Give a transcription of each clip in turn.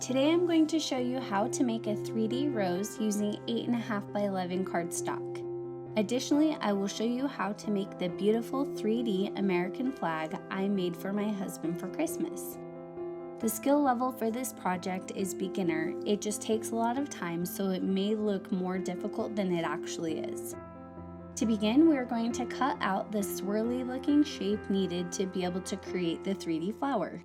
Today I'm going to show you how to make a 3D rose using 8.5 by 11 cardstock. Additionally, I will show you how to make the beautiful 3D American flag I made for my husband for Christmas. The skill level for this project is beginner. It just takes a lot of time, so it may look more difficult than it actually is. To begin, we're going to cut out the swirly looking shape needed to be able to create the 3D flower.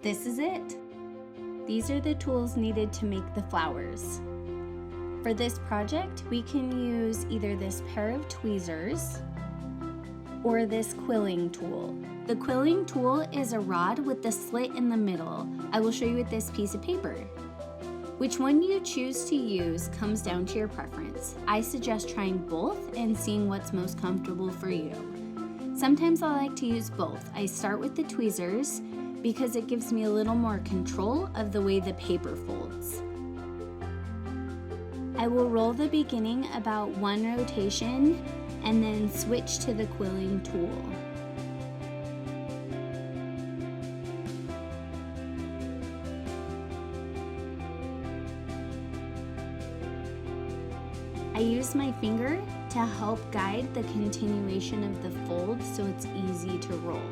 This is it. These are the tools needed to make the flowers. For this project, we can use either this pair of tweezers or this quilling tool. The quilling tool is a rod with the slit in the middle. I will show you with this piece of paper. Which one you choose to use comes down to your preference. I suggest trying both and seeing what's most comfortable for you. Sometimes I like to use both. I start with the tweezers because it gives me a little more control of the way the paper folds. I will roll the beginning about one rotation and then switch to the quilling tool. I use my finger to help guide the continuation of the fold so it's easy to roll.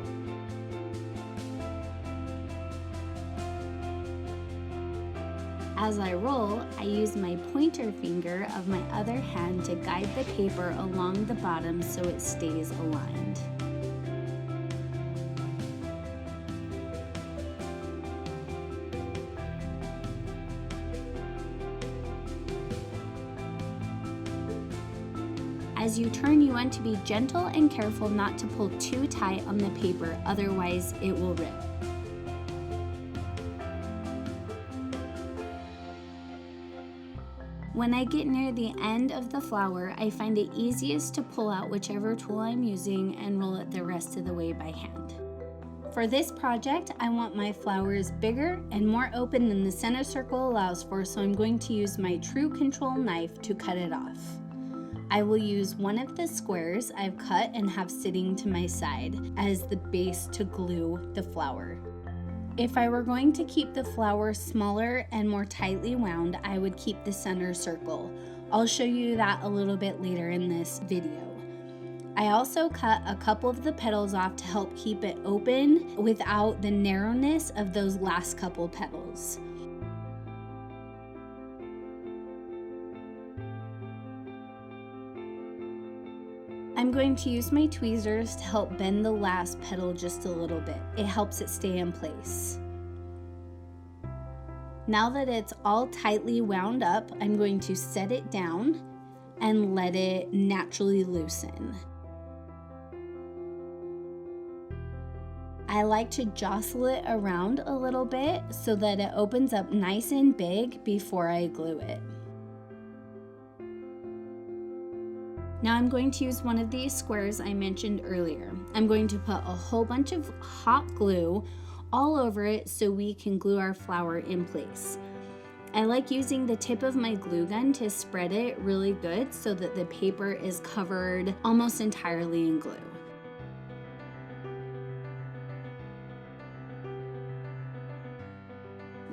As I roll, I use my pointer finger of my other hand to guide the paper along the bottom so it stays aligned. As you turn, you want to be gentle and careful not to pull too tight on the paper, otherwise it will rip. When I get near the end of the flower, I find it easiest to pull out whichever tool I'm using and roll it the rest of the way by hand. For this project, I want my flowers bigger and more open than the center circle allows for, so I'm going to use my True Control knife to cut it off. I will use one of the squares I've cut and have sitting to my side as the base to glue the flower. If I were going to keep the flower smaller and more tightly wound, I would keep the center circle. I'll show you that a little bit later in this video. I also cut a couple of the petals off to help keep it open without the narrowness of those last couple petals. I'm going to use my tweezers to help bend the last petal just a little bit. It helps it stay in place. Now that it's all tightly wound up, I'm going to set it down and let it naturally loosen. I like to jostle it around a little bit so that it opens up nice and big before I glue it. Now I'm going to use one of these squares I mentioned earlier. I'm going to put a whole bunch of hot glue all over it so we can glue our flower in place. I like using the tip of my glue gun to spread it really good so that the paper is covered almost entirely in glue.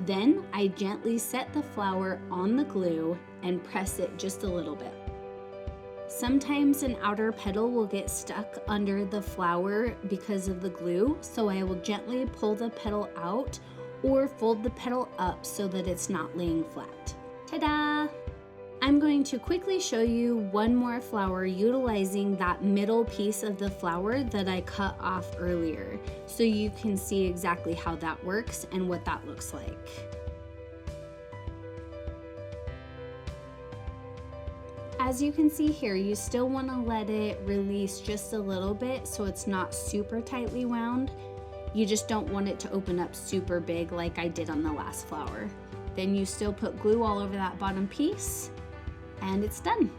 Then I gently set the flower on the glue and press it just a little bit. Sometimes an outer petal will get stuck under the flower because of the glue, so I will gently pull the petal out or fold the petal up so that it's not laying flat. Ta-da! I'm going to quickly show you one more flower utilizing that middle piece of the flower that I cut off earlier, so you can see exactly how that works and what that looks like. As you can see here, you still want to let it release just a little bit so it's not super tightly wound. You just don't want it to open up super big like I did on the last flower. Then you still put glue all over that bottom piece and it's done.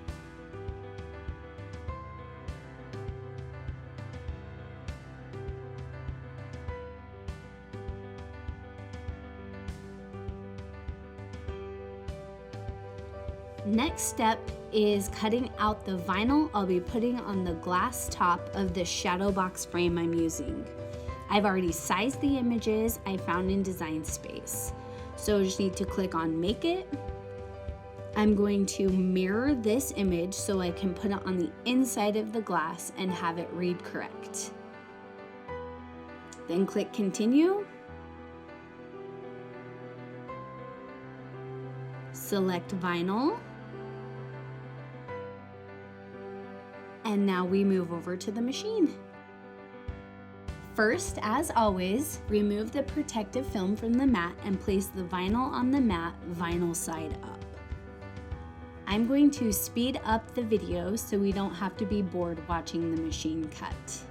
Next step is cutting out the vinyl I'll be putting on the glass top of the shadow box frame I'm using. I've already sized the images I found in Design Space. So I just need to click on Make It. I'm going to mirror this image so I can put it on the inside of the glass and have it read correct. Then click Continue. Select Vinyl. And now we move over to the machine. First, as always, remove the protective film from the mat and place the vinyl on the mat, vinyl side up. I'm going to speed up the video so we don't have to be bored watching the machine cut.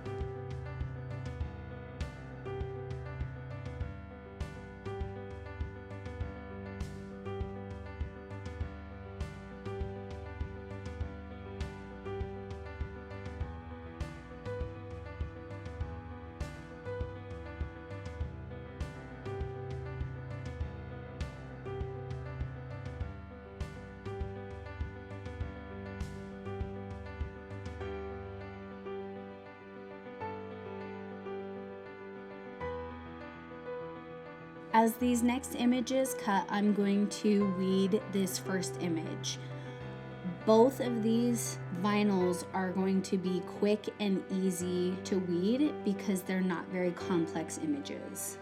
As these next images cut, I'm going to weed this first image. Both of these vinyls are going to be quick and easy to weed because they're not very complex images.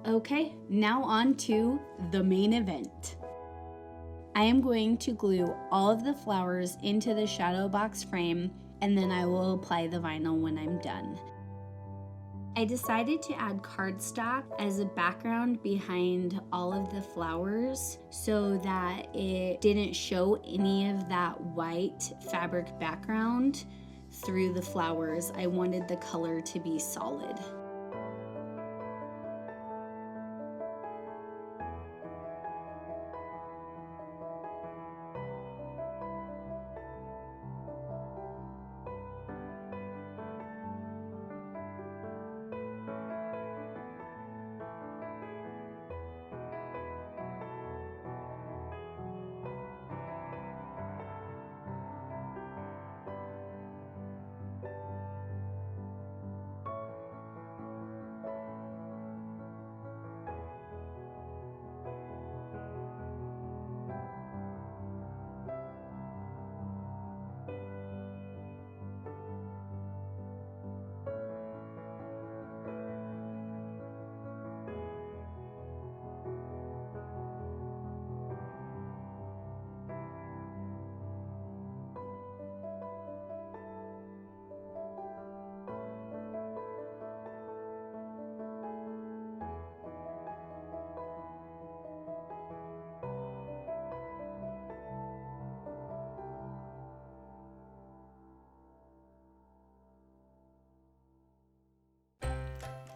Okay, now on to the main event. I am going to glue all of the flowers into the shadow box frame, and then I will apply the vinyl when I'm done. I decided to add cardstock as a background behind all of the flowers so that it didn't show any of that white fabric background through the flowers. I wanted the color to be solid.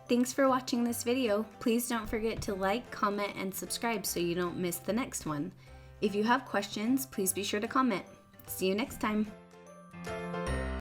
Thanks for watching this video. Please don't forget to like, comment, and subscribe so you don't miss the next one. If you have questions, please be sure to comment. See you next time.